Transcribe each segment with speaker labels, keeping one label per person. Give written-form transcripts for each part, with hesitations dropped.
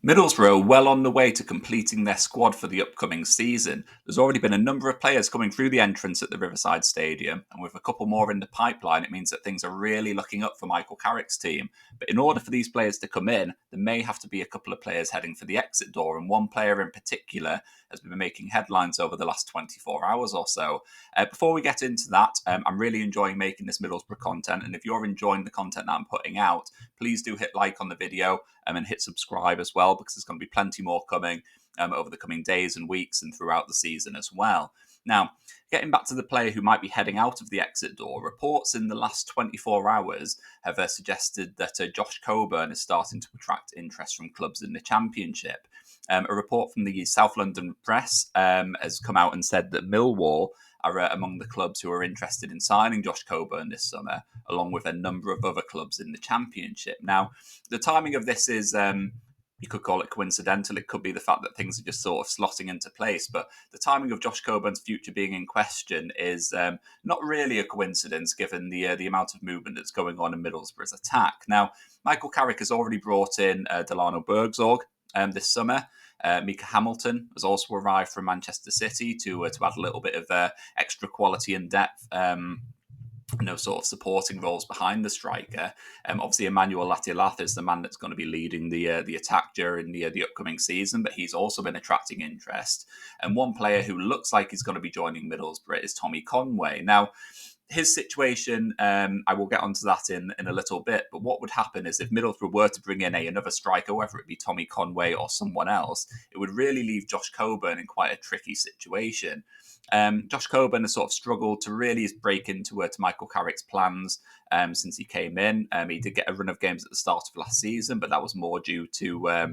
Speaker 1: Middlesbrough well on the way to completing their squad for the upcoming season. There's already been a number of players coming through the entrance at the Riverside Stadium, and with a couple more in the pipeline, it means that things are really looking up for Michael Carrick's team. But in order for these players to come in, there may have to be a couple of players heading for the exit door, and one player in particular has been making headlines over the last 24 hours or so. Before we get into that, I'm really enjoying making this Middlesbrough content, and if you're enjoying the content that I'm putting out, please do hit like on the video and hit subscribe as well, because there's going to be plenty more coming over the coming days and weeks and throughout the season as well. Now, getting back to the player who might be heading out of the exit door, reports in the last 24 hours have suggested that Josh Coburn is starting to attract interest from clubs in the Championship. A report from the South London Press has come out and said that Millwall are among the clubs who are interested in signing Josh Coburn this summer, along with a number of other clubs in the Championship. Now, the timing of this is, you could call it coincidental. It could be the fact that things are just sort of slotting into place. But the timing of Josh Coburn's future being in question is not really a coincidence, given the amount of movement that's going on in Middlesbrough's attack. Now, Michael Carrick has already brought in Delano Bergzorg this summer. Mika Hamilton has also arrived from Manchester City to add a little bit of extra quality and depth. Sort of supporting roles behind the striker. Obviously, Emmanuel Latialath is the man that's going to be leading the attack during the upcoming season, but he's also been attracting interest. And one player who looks like he's going to be joining Middlesbrough is Tommy Conway. Now, his situation, I will get onto that in a little bit, but what would happen is if Middlesbrough were to bring in another striker, whether it be Tommy Conway or someone else, it would really leave Josh Coburn in quite a tricky situation. Josh Coburn has sort of struggled to really break into to Michael Carrick's plans since he came in. He did get a run of games at the start of last season, but that was more due to, I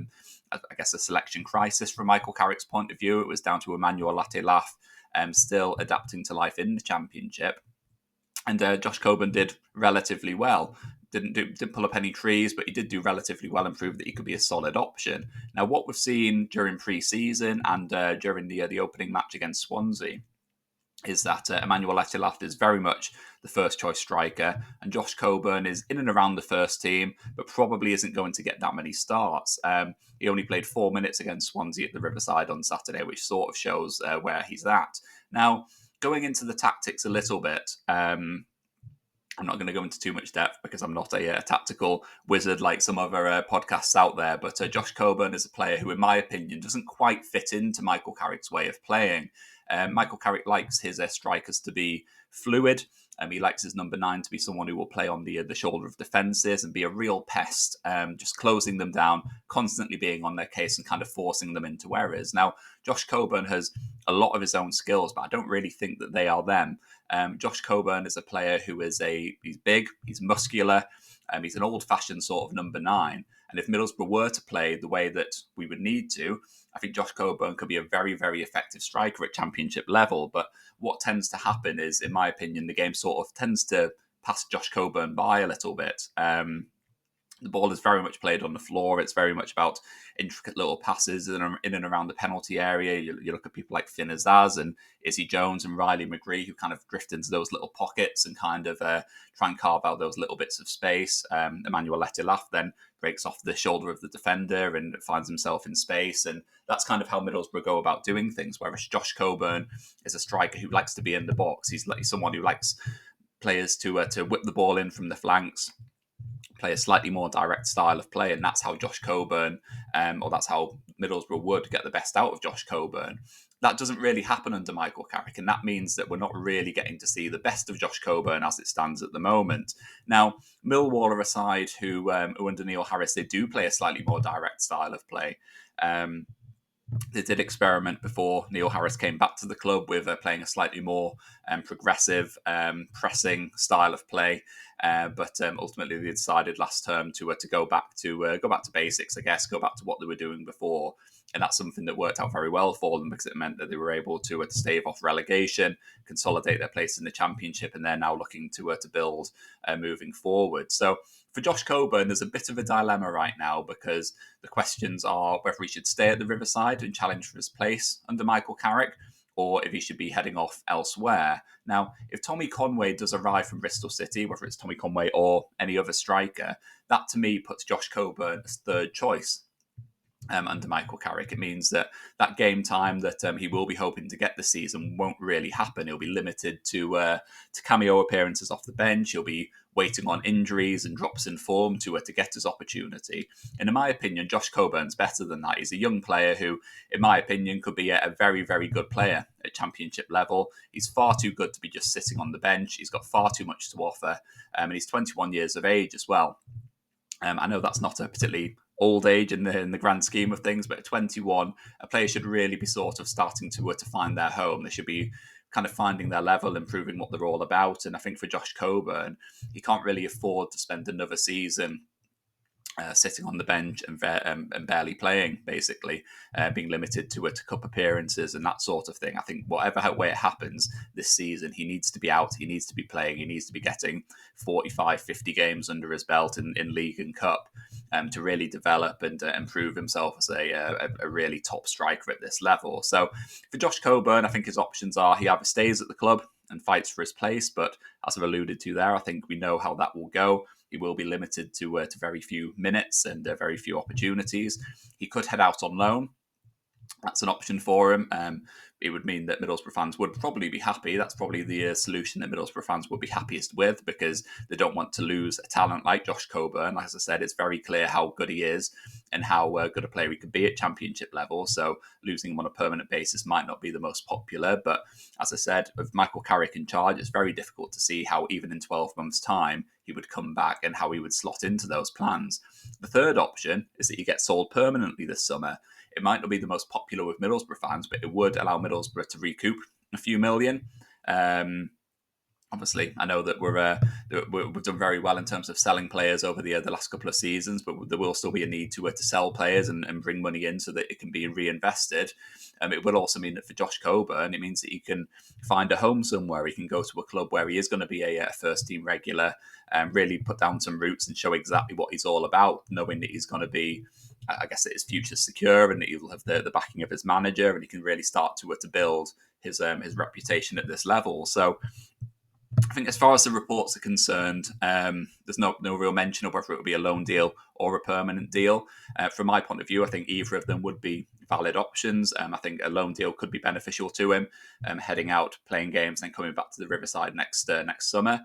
Speaker 1: guess, a selection crisis from Michael Carrick's point of view. It was down to Emmanuel Latialath still adapting to life in the Championship. And Josh Coburn did relatively well. Didn't pull up any trees, but he did do relatively well and prove that he could be a solid option. Now, what we've seen during pre-season and during the opening match against Swansea is that Emmanuel Latialath is very much the first choice striker, and Josh Coburn is in and around the first team, but probably isn't going to get that many starts. He only played 4 minutes against Swansea at the Riverside on Saturday, which sort of shows where he's at. Now, going into the tactics a little bit, I'm not going to go into too much depth because I'm not a tactical wizard like some other podcasts out there, but Josh Coburn is a player who, in my opinion, doesn't quite fit into Michael Carrick's way of playing. Michael Carrick likes his strikers to be fluid. He likes his number 9 to be someone who will play on the shoulder of defences and be a real pest, just closing them down, constantly being on their case and kind of forcing them into errors. Now, Josh Coburn has a lot of his own skills, but I don't really think that they are them. Josh Coburn is a player who is he's big, he's muscular, he's an old-fashioned sort of number 9. And if Middlesbrough were to play the way that we would need to, I think Josh Coburn could be a very, very effective striker at Championship level. But what tends to happen is, in my opinion, the game sort of tends to pass Josh Coburn by a little bit. The ball is very much played on the floor. It's very much about intricate little passes in and around the penalty area. You look at people like Finn Azaz and Izzy Jones and Riley McGree, who kind of drift into those little pockets and kind of try and carve out those little bits of space. Emmanuel Latialath then breaks off the shoulder of the defender and finds himself in space. And that's kind of how Middlesbrough go about doing things, whereas Josh Coburn is a striker who likes to be in the box. He's like someone who likes players to whip the ball in from the flanks, play a slightly more direct style of play, and that's how Josh Coburn, or that's how Middlesbrough would get the best out of Josh Coburn. That doesn't really happen under Michael Carrick, and that means that we're not really getting to see the best of Josh Coburn as it stands at the moment. Now, Millwall are a side who under Neil Harris, they do play a slightly more direct style of play. They did experiment before Neil Harris came back to the club with playing a slightly more progressive, pressing style of play. But ultimately, they decided last term to go back to basics, I guess, go back to what they were doing before, and that's something that worked out very well for them because it meant that they were able to stave off relegation, consolidate their place in the Championship, and they're now looking to build moving forward. So for Josh Coburn, there's a bit of a dilemma right now because the questions are whether he should stay at the Riverside and challenge for his place under Michael Carrick, or if he should be heading off elsewhere. Now, if Tommy Conway does arrive from Bristol City, whether it's Tommy Conway or any other striker, that to me puts Josh Coburn as third choice. under Michael Carrick. It means that that game time that he will be hoping to get this season won't really happen. He'll be limited to cameo appearances off the bench. He'll be waiting on injuries and drops in form to get his opportunity. And in my opinion, Josh Coburn's better than that. He's a young player who, in my opinion, could be a very, very good player at championship level. He's far too good to be just sitting on the bench. He's got far too much to offer. And he's 21 years of age as well. I know that's not a particularly old age in the grand scheme of things, but at 21, a player should really be sort of starting to find their home. They should be kind of finding their level and proving what they're all about. And I think for Josh Coburn, he can't really afford to spend another season sitting on the bench and barely playing, basically, being limited to cup appearances and that sort of thing. I think whatever way it happens this season, he needs to be out, he needs to be playing, he needs to be getting 45, 50 games under his belt in league and cup to really develop and improve himself as a really top striker at this level. So for Josh Coburn, I think his options are he either stays at the club and fights for his place, but as I've alluded to there, I think we know how that will go. He will be limited to very few minutes and very few opportunities. He could head out on loan. That's an option for him. It would mean that Middlesbrough fans would probably be happy. That's probably the solution that Middlesbrough fans would be happiest with, because they don't want to lose a talent like Josh Coburn. As I said, it's very clear how good he is and how good a player he could be at championship level. So losing him on a permanent basis might not be the most popular. But as I said, with Michael Carrick in charge, it's very difficult to see how even in 12 months' time he would come back and how he would slot into those plans. The third option is that he gets sold permanently this summer. It might not be the most popular with Middlesbrough fans, but it would allow Middlesbrough to recoup a few million. Obviously, I know that we've done very well in terms of selling players over the last couple of seasons, but there will still be a need to sell players and bring money in so that it can be reinvested. It will also mean that for Josh Coburn, it means that he can find a home somewhere. He can go to a club where he is going to be a first team regular and really put down some roots and show exactly what he's all about, knowing that he's going to be, I guess, that his future's secure and that he'll have the backing of his manager, and he can really start to build his reputation at this level. So I think as far as the reports are concerned, there's no real mention of whether it will be a loan deal or a permanent deal. From my point of view, I think either of them would be valid options. I think a loan deal could be beneficial to him, heading out, playing games, and then coming back to the Riverside next summer.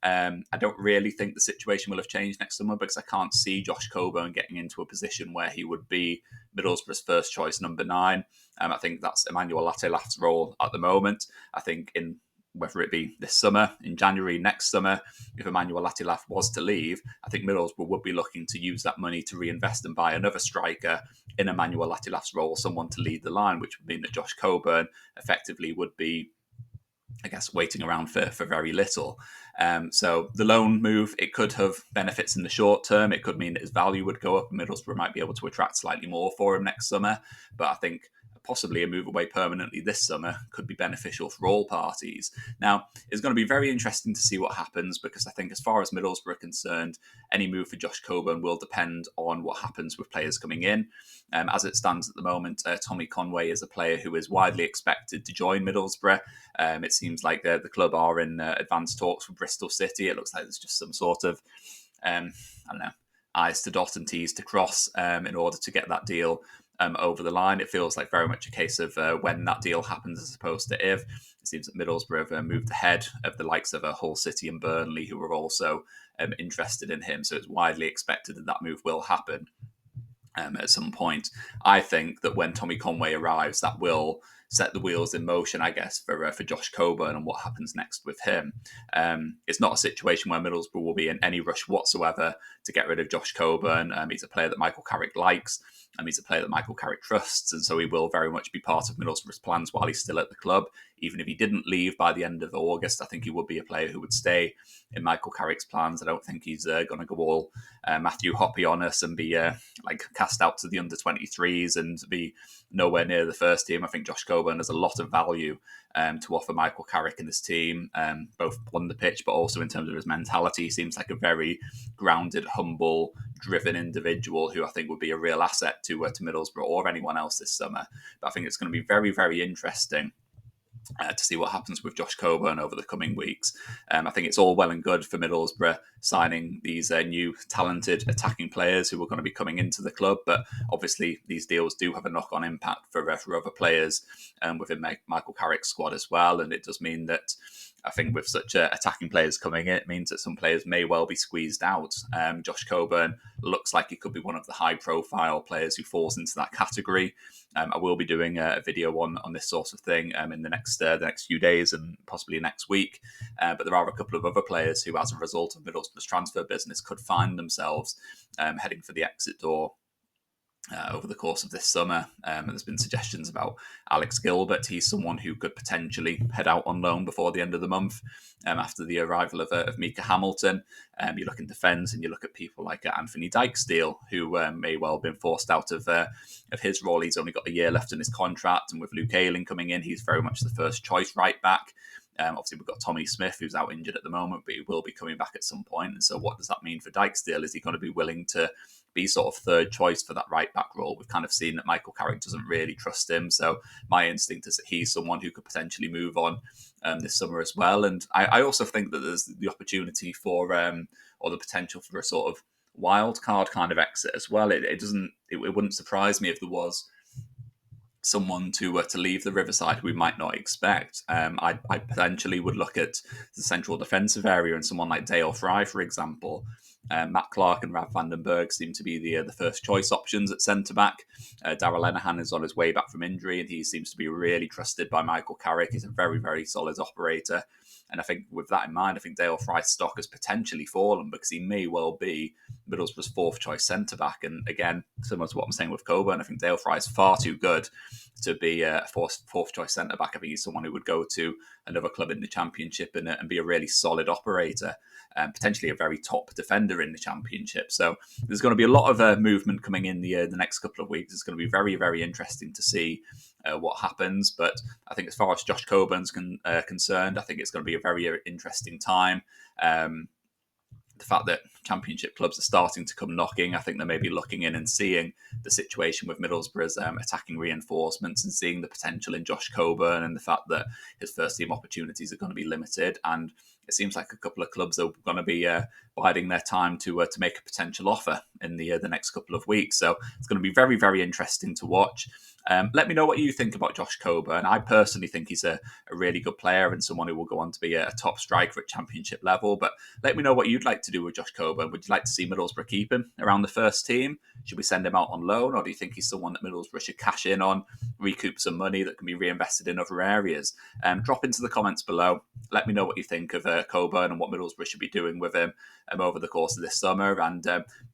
Speaker 1: I don't really think the situation will have changed next summer, because I can't see Josh Coburn getting into a position where he would be Middlesbrough's first choice number 9. I think that's Emmanuel Lattelaf's role at the moment. I think in whether it be this summer, in January, next summer, if Emmanuel Lattelaf was to leave, I think Middlesbrough would be looking to use that money to reinvest and buy another striker in Emmanuel Lattelaf's role, someone to lead the line, which would mean that Josh Coburn effectively would be, I guess, waiting around for very little. So the loan move, it could have benefits in the short term. It could mean that his value would go up and Middlesbrough might be able to attract slightly more for him next summer. But I think possibly a move away permanently this summer could be beneficial for all parties. Now, it's going to be very interesting to see what happens, because I think as far as Middlesbrough are concerned, any move for Josh Coburn will depend on what happens with players coming in. As it stands at the moment, Tommy Conway is a player who is widely expected to join Middlesbrough. It seems like the club are in advanced talks with Bristol City. It looks like there's just some sort of, I don't know, I's to dot and T's to cross in order to get that deal over the line. It feels like very much a case of when that deal happens as opposed to if. It seems that Middlesbrough have moved ahead of the likes of Hull City and Burnley, who are also interested in him. So it's widely expected that that move will happen at some point. I think that when Tommy Conway arrives, that will set the wheels in motion, I guess, for Josh Coburn and what happens next with him. It's not a situation where Middlesbrough will be in any rush whatsoever to get rid of Josh Coburn. He's a player that Michael Carrick likes. He's a player that Michael Carrick trusts, and so he will very much be part of Middlesbrough's plans while he's still at the club. Even if he didn't leave by the end of August, I think he would be a player who would stay in Michael Carrick's plans. I don't think he's going to go all Matthew Hoppy on us and be cast out to the under-23s and be nowhere near the first team. I think Josh Coburn has a lot of value to offer Michael Carrick and his team, both on the pitch but also in terms of his mentality. He seems like a very grounded, humble, driven individual who I think would be a real asset to Middlesbrough or anyone else this summer. But I think it's going to be very, very interesting to see what happens with Josh Coburn over the coming weeks. I think it's all well and good for Middlesbrough signing these new talented attacking players who are going to be coming into the club, but obviously these deals do have a knock-on impact for other players within Michael Carrick's squad as well, and it does mean that I think with such attacking players coming in, it means that some players may well be squeezed out. Josh Coburn looks like he could be one of the high-profile players who falls into that category. I will be doing a video on this sort of thing in the next few days and possibly next week. But there are a couple of other players who, as a result of Middlesbrough's transfer business, could find themselves heading for the exit door over the course of this summer. And there's been suggestions about Alex Gilbert. He's someone who could potentially head out on loan before the end of the month after the arrival of Mika Hamilton. You look in defence and you look at people like Anthony Dijksteel, who may well have been forced out of his role. He's only got a year left in his contract, and with Luke Ayling coming in, he's very much the first choice right back. Obviously, we've got Tommy Smith, who's out injured at the moment, but he will be coming back at some point. And so what does that mean for Dijksteel? Is he going to be willing to be sort of third choice for that right back role? We've kind of seen that Michael Carrick doesn't really trust him. So my instinct is that he's someone who could potentially move on this summer as well. And I also think that there's the opportunity for, or the potential for a sort of wild card kind of exit as well. It wouldn't surprise me if there was someone to leave the Riverside we might not expect. I potentially would look at the central defensive area and someone like Dale Fry, for example. Matt Clark and Rav van den Berg seem to be the first choice options at centre-back. Darragh Lenihan is on his way back from injury, and he seems to be really trusted by Michael Carrick. He's a very, very solid operator. And I think with that in mind, I think Dale Fry's stock has potentially fallen because he may well be Middlesbrough's fourth choice centre-back. And again, similar to what I'm saying with Coburn, I think Dale Fry is far too good to be a fourth choice centre-back. I think he's someone who would go to another club in the Championship and be a really solid operator. Potentially a very top defender in the Championship. So there's going to be a lot of movement coming in the next couple of weeks. It's going to be very, very interesting to see what happens. But I think as far as Josh Coburn's concerned, I think it's going to be a very interesting time. The fact that Championship clubs are starting to come knocking, I think they may be looking in and seeing the situation with Middlesbrough's attacking reinforcements and seeing the potential in Josh Coburn and the fact that his first team opportunities are going to be limited. And it seems like a couple of clubs are going to be biding their time to make a potential offer in the next couple of weeks. So it's going to be very, very interesting to watch. Let me know what you think about Josh Coburn. I personally think he's a really good player and someone who will go on to be a top striker at Championship level. But let me know what you'd like to do with Josh Coburn. Would you like to see Middlesbrough keep him around the first team? Should we send him out on loan? Or do you think he's someone that Middlesbrough should cash in on, recoup some money that can be reinvested in other areas? Drop into the comments below. Let me know what you think of Coburn and what Middlesbrough should be doing with him over the course of this summer. And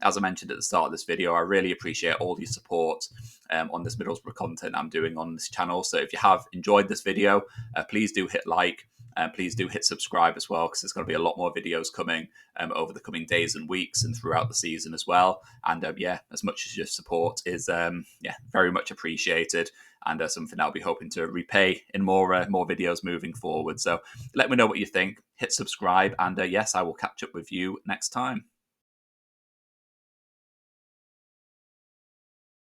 Speaker 1: as I mentioned at the start of this video, I really appreciate all your support on this Middlesbrough content I'm doing on this channel. So if you have enjoyed this video, please do hit like. Please do hit subscribe as well, because there's going to be a lot more videos coming over the coming days and weeks and throughout the season as well. And as much as your support is very much appreciated, and something I'll be hoping to repay in more videos moving forward. So let me know what you think. Hit subscribe, and yes, I will catch up with you next time.